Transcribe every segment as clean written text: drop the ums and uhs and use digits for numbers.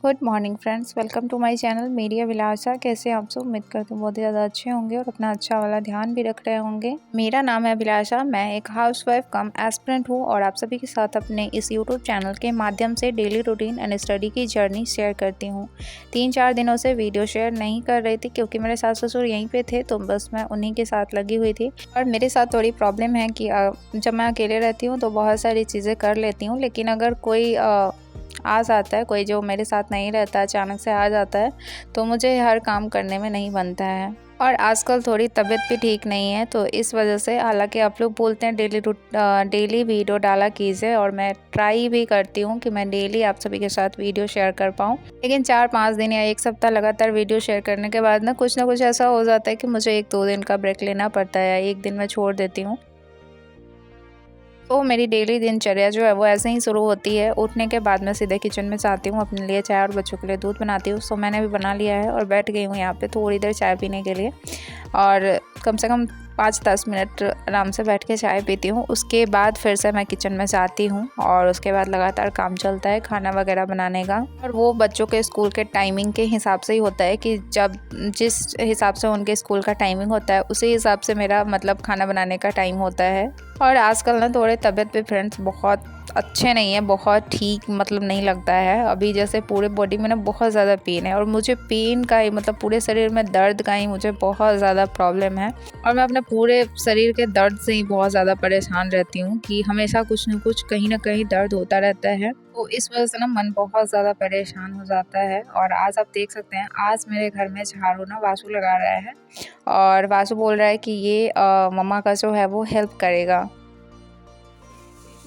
Good morning friends, welcome to my channel media Vilasa. कैसे आप सब? उम्मीद करते हैं बहुत ही ज़्यादा अच्छे होंगे और अपना अच्छा वाला ध्यान भी रख रहे होंगे। मेरा नाम है अभिलाषा, मैं एक हाउसवाइफ कम एस्पिरेंट हूँ और आप सभी के साथ अपने इस यूट्यूब चैनल के माध्यम से डेली रूटीन एंड स्टडी की जर्नी शेयर करती हूँ। 3-4 दिनों से वीडियो शेयर नहीं कर रही थी क्योंकि मेरे सास ससुर यहीं पर थे, तो बस मैं उन्हीं के साथ लगी हुई थी। और मेरे साथ थोड़ी प्रॉब्लम है कि जब मैं अकेले रहती हूँ तो बहुत सारी चीज़ें कर लेती हूँ, लेकिन अगर कोई आ जाता है, कोई जो मेरे साथ नहीं रहता अचानक से आ जाता है, तो मुझे हर काम करने में नहीं बनता है। और आजकल थोड़ी तबीयत भी ठीक नहीं है, तो इस वजह से हालांकि आप लोग बोलते हैं डेली वीडियो डाला कीजिए और मैं ट्राई भी करती हूँ कि मैं डेली आप सभी के साथ वीडियो शेयर कर पाऊँ, लेकिन 4-5 दिन या 1 सप्ताह लगातार वीडियो शेयर करने के बाद ना कुछ ना कुछ ऐसा हो जाता है कि मुझे 1-2 दिन का ब्रेक लेना पड़ता है, 1 दिन मैं छोड़ देती हूँ। तो मेरी डेली दिनचर्या जो है वो ऐसे ही शुरू होती है। उठने के बाद मैं सीधे किचन में जाती हूँ, अपने लिए चाय और बच्चों के लिए दूध बनाती हूँ। सो मैंने भी बना लिया है और बैठ गई हूँ यहाँ पे थोड़ी देर चाय पीने के लिए, और कम से कम 5-10 मिनट आराम से बैठ के चाय पीती हूँ। उसके बाद फिर से मैं किचन में जाती हूँ और उसके बाद लगातार काम चलता है खाना वगैरह बनाने का। और वो बच्चों के स्कूल के टाइमिंग के हिसाब से ही होता है कि जब जिस हिसाब से उनके स्कूल का टाइमिंग होता है उसी हिसाब से मेरा मतलब खाना बनाने का टाइम होता है। और आजकल ना थोड़े तबीयत पे फ्रेंड्स बहुत अच्छे नहीं है, बहुत ठीक मतलब नहीं लगता है। अभी जैसे पूरे बॉडी में ना बहुत ज़्यादा पेन है और मुझे पेन का ही मतलब पूरे शरीर में दर्द का ही मुझे बहुत ज़्यादा प्रॉब्लम है, और मैं अपने पूरे शरीर के दर्द से ही बहुत ज़्यादा परेशान रहती हूँ कि हमेशा कुछ ना कुछ कहीं ना कहीं दर्द होता रहता है। तो इस वजह से ना मन बहुत ज़्यादा परेशान हो जाता है। और आज आप देख सकते हैं, आज मेरे घर में झाड़ू ना वासु लगा रहा है और वासु बोल रहा है कि ये मम्मा का जो है वो हेल्प करेगा।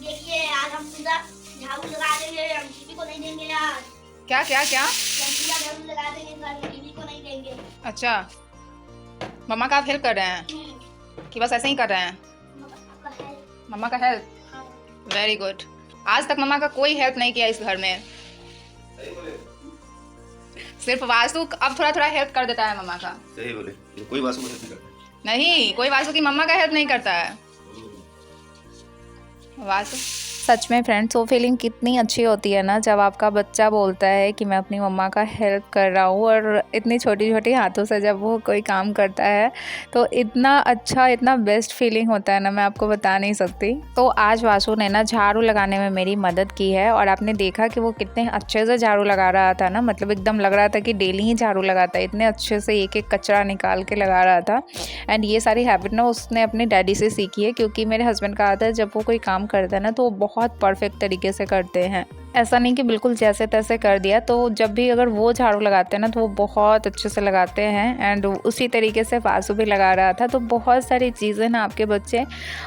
देखिए आज हम पूरा झाड़ू लगा देंगे, हम किसी को नहीं देंगे यार। क्या क्या क्या? हम पूरा झाड़ू लगा देंगे, हम किसी को नहीं देंगे। अच्छा, मम्मा का आप हेल्प कर रहे हैं कि बस ऐसे ही कर रहे हैं? मम्मा का हेल्प, वेरी गुड। आज तक मम्मा का कोई हेल्प नहीं किया इस घर में, सिर्फ वासु अब थोड़ा थोड़ा हेल्प कर देता है मम्मा का। सही बोले, कोई वासु को हेल्प नहीं करता। नहीं, कोई वासु की मम्मा का हेल्प नहीं करता है। वासु सच में फ्रेंड्स, वो फीलिंग कितनी अच्छी होती है ना जब आपका बच्चा बोलता है कि मैं अपनी मम्मा का हेल्प कर रहा हूँ, और इतनी छोटी छोटी हाथों से जब वो कोई काम करता है तो इतना अच्छा, इतना बेस्ट फीलिंग होता है ना, मैं आपको बता नहीं सकती। तो आज वासु ने ना झाड़ू लगाने में मेरी मदद की है, और आपने देखा कि वो कितने अच्छे से झाड़ू लगा रहा था ना, मतलब एकदम लग रहा था कि डेली ही झाड़ू लगाता है, इतने अच्छे से एक एक कचरा निकाल के लगा रहा था। एंड ये सारी हैबिट ना उसने अपने डैडी से सीखी है, क्योंकि मेरे हस्बैंड का आता है जब वो कोई काम करता है ना तो वो बहुत परफेक्ट तरीके से करते हैं, ऐसा नहीं कि बिल्कुल जैसे तैसे कर दिया। तो जब भी अगर वो झाड़ू लगाते हैं ना तो वो बहुत अच्छे से लगाते हैं, एंड उसी तरीके से वासु भी लगा रहा था। तो बहुत सारी चीज़ें ना आपके बच्चे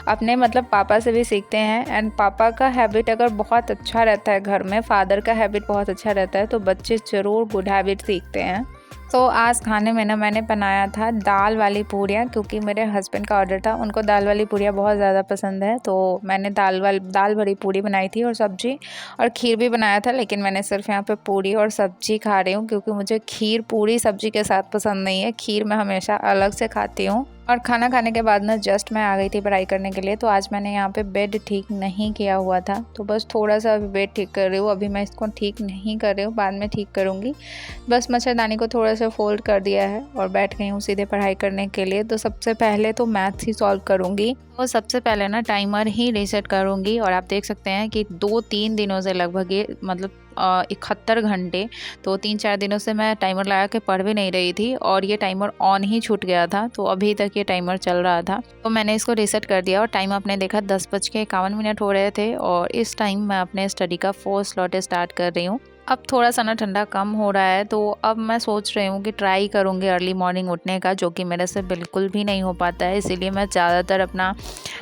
अपने मतलब पापा से भी सीखते हैं, एंड पापा का हैबिट अगर बहुत अच्छा रहता है घर में, फादर का हैबिट बहुत अच्छा रहता है, तो बच्चे ज़रूर गुड हैबिट सीखते हैं। तो आज खाने में ना मैंने बनाया था दाल वाली पूरियाँ, क्योंकि मेरे हस्बैंड का ऑर्डर था, उनको दाल वाली पूरियाँ बहुत ज़्यादा पसंद है। तो मैंने दाल भरी पूरी बनाई थी और सब्जी और खीर भी बनाया था, लेकिन मैंने सिर्फ यहाँ पे पूरी और सब्जी खा रही हूँ क्योंकि मुझे खीर पूरी सब्जी के साथ पसंद नहीं है। खीर मैं हमेशा अलग से खाती हूँ। और खाना खाने के बाद ना जस्ट मैं आ गई थी पढ़ाई करने के लिए। तो आज मैंने यहाँ पे बेड ठीक नहीं किया हुआ था, तो बस थोड़ा सा अभी बेड ठीक कर रही हूँ। अभी मैं इसको ठीक नहीं कर रही हूँ, बाद में ठीक करूँगी। बस मच्छरदानी को थोड़ा सा फोल्ड कर दिया है और बैठ गई हूँ सीधे पढ़ाई करने के लिए। तो सबसे पहले तो मैथ्स ही सॉल्व करूँगी, और सबसे पहले ना टाइमर ही रीसेट करूँगी। और आप देख सकते हैं कि 2-3 दिनों से लगभग ये मतलब 71 घंटे, तो 3-4 दिनों से मैं टाइमर लगा के पढ़ भी नहीं रही थी और ये टाइमर ऑन ही छूट गया था, तो अभी तक ये टाइमर चल रहा था। तो मैंने इसको रीसेट कर दिया और टाइम आपने देखा 10:51 हो रहे थे, और इस टाइम मैं अपने स्टडी का 4th स्लॉट स्टार्ट कर रही हूँ। अब थोड़ा सा ना ठंडा कम हो रहा है, तो अब मैं सोच रही हूँ कि ट्राई करूँगी अर्ली मॉर्निंग उठने का, जो कि मेरे से बिल्कुल भी नहीं हो पाता है। इसीलिए मैं ज़्यादातर अपना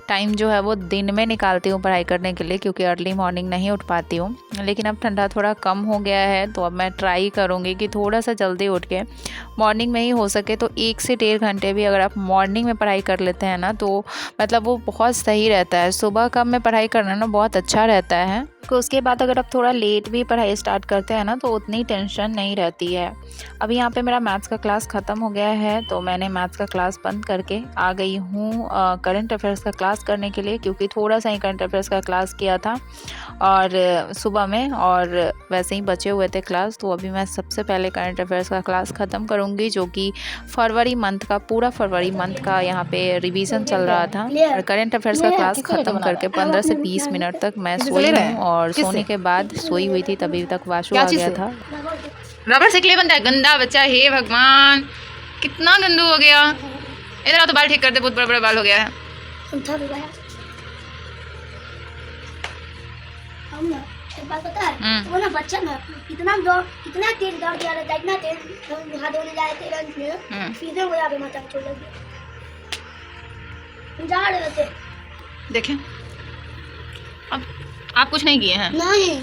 टाइम जो है वो दिन में निकालती हूँ पढ़ाई करने के लिए, क्योंकि अर्ली मॉर्निंग नहीं उठ पाती हूँ। लेकिन अब ठंडा थोड़ा कम हो गया है, तो अब मैं ट्राई करूँगी कि थोड़ा सा जल्दी उठ के मॉर्निंग में ही हो सके तो 1 से 1.5 घंटे भी अगर आप मॉर्निंग में पढ़ाई कर लेते हैं ना, तो मतलब वो बहुत सही रहता है। सुबह का में पढ़ाई करना ना बहुत अच्छा रहता है। उसके बाद अगर आप थोड़ा लेट भी पढ़ाई स्टार्ट करते हैं ना तो उतनी टेंशन नहीं रहती है। अभी यहाँ पे मेरा मैथ्स का क्लास ख़त्म हो गया है तो मैंने मैथ्स का क्लास बंद करके आ गई हूँ करंट अफेयर्स का क्लास करने के लिए, क्योंकि थोड़ा सा ही करंट अफेयर्स का क्लास किया था और सुबह में, और वैसे ही बचे हुए थे क्लास। तो अभी मैं सबसे पहले करंट अफेयर्स का क्लास ख़त्म करूँगी, जो कि फरवरी मंथ का, पूरा फरवरी मंथ का यहाँ पे रिवीजन चल रहा था। और करंट अफेयर्स का क्लास ख़त्म करके 15 से 20 मिनट तक मैं सोई हूँ, और सोने के बाद सोई हुई थी तभी तक वाशु आ गया था। रबड़ से क्ले बनता है, गंदा बच्चा, हे भगवान कितना गंदू हो गया। इधर आओ तो बाल ठीक कर दे, बहुत बड़ा बड़ा बाल हो गया है। एक बात पता है, वो ना बच्चा ना इतना तेज दौड़ गया रहता है, इतना तेज हाथ धोने जाए थे रंग में, सीधे वो यहाँ पे माथा चोट लग गया। जा रहे थे, देखें अब आप कुछ नहीं किए हैं, नहीं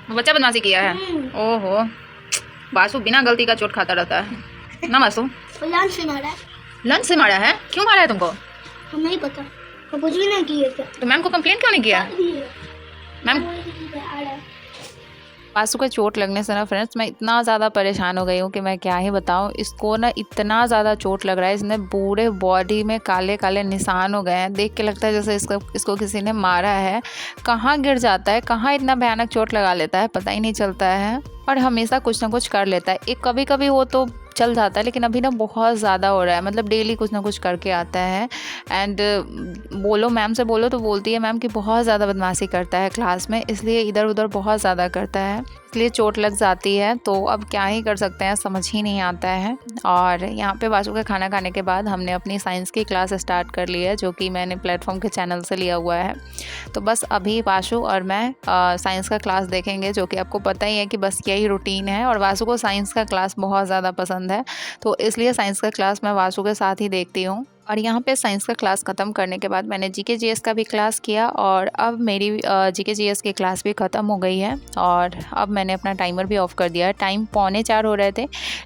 वो बच्चा बदमाशी किया है। ओहो, वासु बिना गलती का चोट खाता रहता है ना वासु। लंच से मारा है। लंच से मारा है? क्यों मारा है तुमको? हम नहीं पता, हम कुछ भी नहीं किए थे। तो मैम को कंप्लेंट क्यों नहीं किया? मैम वासु को चोट लगने से ना फ्रेंड्स मैं इतना ज़्यादा परेशान हो गई हूँ कि मैं क्या ही बताऊँ। इसको ना इतना ज़्यादा चोट लग रहा है, इसने पूरे बॉडी में काले काले निशान हो गए हैं। देख के लगता है जैसे इसको किसी ने मारा है। कहाँ गिर जाता है, कहाँ इतना भयानक चोट लगा लेता है, पता ही नहीं चलता है। और हमेशा कुछ ना कुछ कर लेता है। एक कभी कभी वो तो चल जाता है, लेकिन अभी ना बहुत ज़्यादा हो रहा है, मतलब डेली कुछ ना कुछ करके आता है। एंड बोलो मैम से बोलो तो बोलती है मैम कि बहुत ज़्यादा बदमाशी करता है क्लास में, इसलिए इधर उधर बहुत ज़्यादा करता है, इसलिए चोट लग जाती है। तो अब क्या ही कर सकते हैं, समझ ही नहीं आता है। और यहाँ पे वासु का खाना खाने के बाद हमने अपनी साइंस की क्लास स्टार्ट कर ली है, जो कि मैंने प्लेटफॉर्म के चैनल से लिया हुआ है। तो बस अभी वासु और मैं साइंस का क्लास देखेंगे, जो कि आपको पता ही है कि बस यही रूटीन है। और वासु को साइंस का क्लास बहुत ज़्यादा पसंद है, तो इसलिए साइंस का क्लास मैं वासु के साथ ही देखती हूँ। और यहाँ पे साइंस का क्लास ख़त्म करने के बाद मैंने जीके जीएस का भी क्लास किया, और अब मेरी जीके जीएस की क्लास भी ख़त्म हो गई है। और अब मैंने अपना टाइमर भी ऑफ़ कर दिया है। टाइम 3:45 हो रहे थे,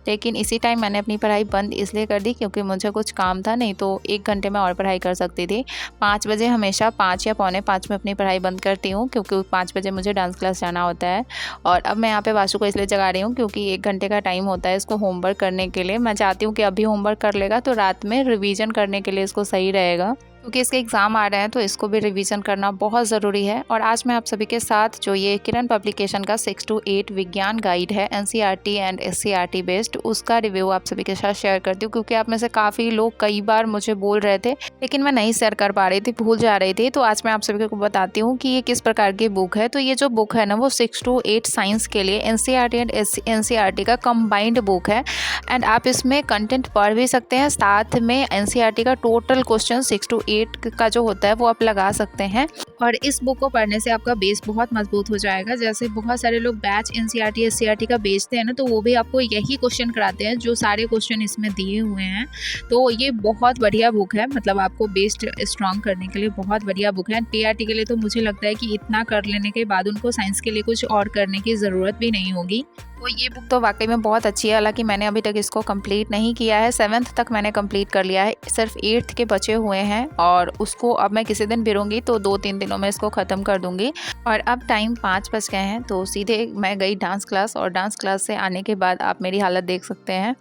लेकिन इसी टाइम मैंने अपनी पढ़ाई बंद इसलिए कर दी क्योंकि मुझे कुछ काम था, नहीं तो 1 घंटे में और पढ़ाई कर सकती थी। 5 बजे हमेशा 5 या 4:45 में अपनी पढ़ाई बंद करती हूँ, क्योंकि 5 बजे मुझे डांस क्लास जाना होता है। और अब मैं यहाँ पे वासु को इसलिए जगा रही हूँ क्योंकि 1 घंटे का टाइम होता है इसको होमवर्क करने के लिए। मैं चाहती हूँ कि अभी होमवर्क कर लेगा तो रात में रिवीजन करने के लिए इसको सही रहेगा, क्योंकि इसके एग्ज़ाम आ रहे हैं तो इसको भी रिवीजन करना बहुत ज़रूरी है। और आज मैं आप सभी के साथ जो ये किरण पब्लिकेशन का 6 to 8 विज्ञान गाइड है एनसीईआरटी एंड एससीईआरटी बेस्ड, उसका रिव्यू आप सभी के साथ शेयर करती हूँ, क्योंकि आप में से काफ़ी लोग कई बार मुझे बोल रहे थे, लेकिन मैं नहीं शेयर कर पा रही थी, भूल जा रही थी। तो आज मैं आप सभी को बताती हूँ कि ये किस प्रकार की बुक है। तो ये जो बुक है ना, वो 6 to 8 साइंस के लिए एनसीईआरटी एंड एनसीईआरटी का कंबाइंड बुक है। एंड आप इसमें कंटेंट पढ़ भी सकते हैं, साथ में एनसीईआरटी का टोटल क्वेश्चन 6 to 8 का जो होता है वो आप लगा सकते हैं। और इस बुक को पढ़ने से आपका बेस बहुत मजबूत हो जाएगा। जैसे बहुत सारे लोग बैच एनसीईआरटी एससीईआरटी का बेचते हैं ना, तो वो भी आपको यही क्वेश्चन कराते हैं जो सारे क्वेश्चन इसमें दिए हुए हैं। तो ये बहुत बढ़िया बुक है, मतलब आपको बेस स्ट्रॉन्ग करने के लिए बहुत बढ़िया बुक है। टीआरटी के लिए तो मुझे लगता है कि इतना कर लेने के बाद उनको साइंस के लिए कुछ और करने की ज़रूरत भी नहीं होगी। तो ये बुक तो वाकई में बहुत अच्छी है। हालांकि मैंने अभी तक इसको कंप्लीट नहीं किया है, 7th तक मैंने कंप्लीट कर लिया है, सिर्फ 8th के बचे हुए हैं। और उसको अब मैं किसी दिन भिड़ूंगी तो 2-3 दिनों में इसको ख़त्म कर दूंगी। और अब टाइम 5 बज गए हैं, तो सीधे मैं गई डांस क्लास। और डांस क्लास से आने के बाद आप मेरी हालत देख सकते हैं,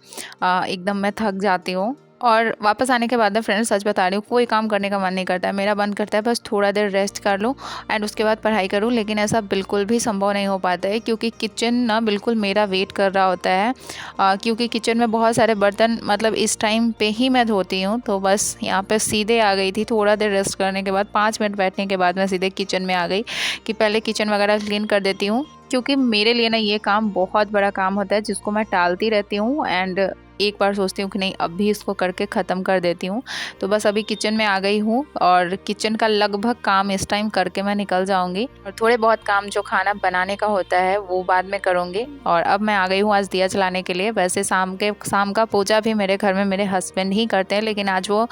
एकदम मैं थक जाती हूँ। और वापस आने के बाद में फ्रेंड्स सच बता रही हूँ, कोई काम करने का मन नहीं करता है, मेरा मन करता है बस थोड़ा देर रेस्ट कर लूँ एंड उसके बाद पढ़ाई करूँ। लेकिन ऐसा बिल्कुल भी संभव नहीं हो पाता है, क्योंकि किचन ना बिल्कुल मेरा वेट कर रहा होता है। क्योंकि किचन में बहुत सारे बर्तन मतलब इस टाइम पे ही मैं धोती हूँ। तो बस यहाँ पे सीधे आ गई थी, थोड़ा देर रेस्ट करने के बाद 5 मिनट बैठने के बाद मैं सीधे किचन में आ गई कि पहले किचन वगैरह क्लीन कर देती हूँ, क्योंकि मेरे लिए ना ये काम बहुत बड़ा काम होता है जिसको मैं टालती रहती हूँ। एंड एक बार सोचती हूँ कि नहीं अब भी इसको करके ख़त्म कर देती हूँ। तो बस अभी किचन में आ गई हूँ और किचन का लगभग काम इस टाइम करके मैं निकल जाऊँगी। और थोड़े बहुत काम जो खाना बनाने का होता है वो बाद में करूँगी। और अब मैं आ गई हूँ आज दिया जलाने के लिए। वैसे शाम का पूजा भी मेरे घर में मेरे हस्बैंड ही करते हैं, लेकिन आज वो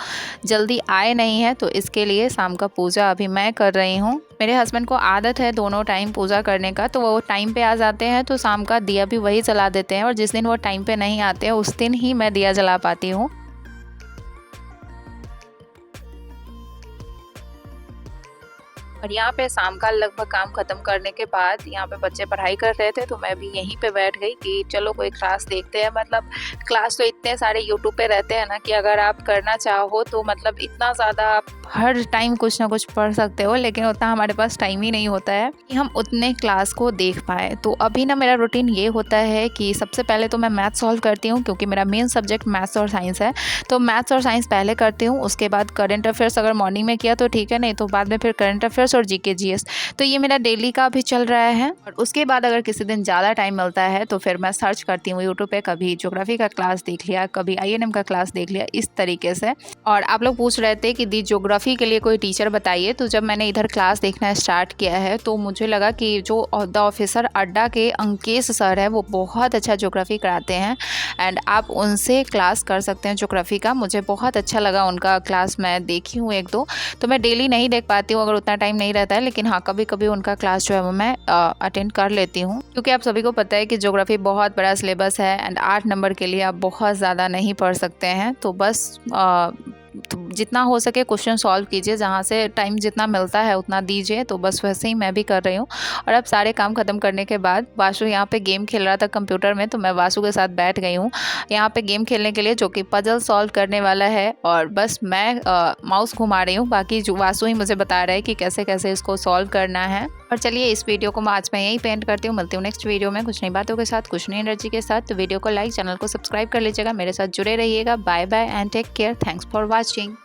जल्दी आए नहीं हैं, तो इसके लिए शाम का पूजा अभी मैं कर रही हूँ। मेरे हस्बैंड को आदत है दोनों टाइम पूजा करने का, तो वो टाइम पे आ जाते हैं तो शाम का दिया भी वही जला देते हैं। और जिस दिन वो टाइम पे नहीं आते हैं उस दिन ही मैं दिया जला पाती हूँ। और यहाँ पे शाम का लगभग काम ख़त्म करने के बाद यहाँ पे बच्चे पढ़ाई कर रहे थे, तो मैं भी यहीं पे बैठ गई कि चलो कोई क्लास देखते हैं। मतलब क्लास तो इतने सारे यूट्यूब पे रहते हैं ना कि अगर आप करना चाहो तो मतलब इतना ज़्यादा आप हर टाइम कुछ ना कुछ पढ़ सकते हो, लेकिन उतना हमारे पास टाइम ही नहीं होता है कि हम उतने क्लास को देख पाए। तो अभी ना मेरा रूटीन ये होता है कि सबसे पहले तो मैं मैथ सॉल्व करती हूँ, क्योंकि मेरा मेन सब्जेक्ट मैथ्स और साइंस है। तो मैथ्स और साइंस पहले करती हूँ, उसके बाद करंट अफेयर्स अगर मॉर्निंग में किया तो ठीक है, नहीं तो बाद में फिर करंट अफेयर्स और जीके जीएस। तो ये मेरा डेली का भी चल रहा है। और उसके बाद अगर किसी दिन ज़्यादा टाइम मिलता है तो फिर मैं सर्च करती हूँ यूट्यूब पे, कभी ज्योग्राफी का क्लास देख लिया, कभी INM का क्लास देख लिया, इस तरीके से। और आप लोग पूछ रहे थे कि दी ज्योग्राफी के लिए कोई टीचर बताइए। तो जब मैंने इधर क्लास देखना स्टार्ट किया है तो मुझे लगा कि जो द ऑफिसर अड्डा के अंकेश सर है वो बहुत अच्छा ज्योग्राफी कराते हैं, एंड आप उनसे क्लास कर सकते हैं ज्योग्राफी का। मुझे बहुत अच्छा लगा उनका क्लास, मैं देखी हूँ 1-2। तो मैं डेली नहीं देख पाती हूँ, अगर उतना टाइम नहीं रहता है, लेकिन हाँ कभी कभी उनका क्लास जो है वो मैं अटेंड कर लेती हूँ, क्योंकि आप सभी को पता है कि ज्योग्राफी बहुत बड़ा सिलेबस है एंड 8 नंबर के लिए आप बहुत ज़्यादा नहीं पढ़ सकते हैं। तो बस तो जितना हो सके क्वेश्चन सॉल्व कीजिए, जहाँ से टाइम जितना मिलता है उतना दीजिए। तो बस वैसे ही मैं भी कर रही हूँ। और अब सारे काम ख़त्म करने के बाद वासु यहाँ पे गेम खेल रहा था कंप्यूटर में, तो मैं वासु के साथ बैठ गई हूँ यहाँ पे गेम खेलने के लिए, जो कि पजल सॉल्व करने वाला है। और बस मैं माउस घुमा रही हूँ, बाकी जो वासु ही मुझे बता रहा है कि कैसे कैसे इसको सॉल्व करना है। और चलिए इस वीडियो को आज मैं यहीं पेंट करती हूँ। मिलती हूँ नेक्स्ट वीडियो में कुछ नई बातों के साथ, कुछ नई एनर्जी के साथ। तो वीडियो को लाइक, चैनल को सब्सक्राइब कर लीजिएगा, मेरे साथ जुड़े रहिएगा। Bye bye and take care. Thanks for watching.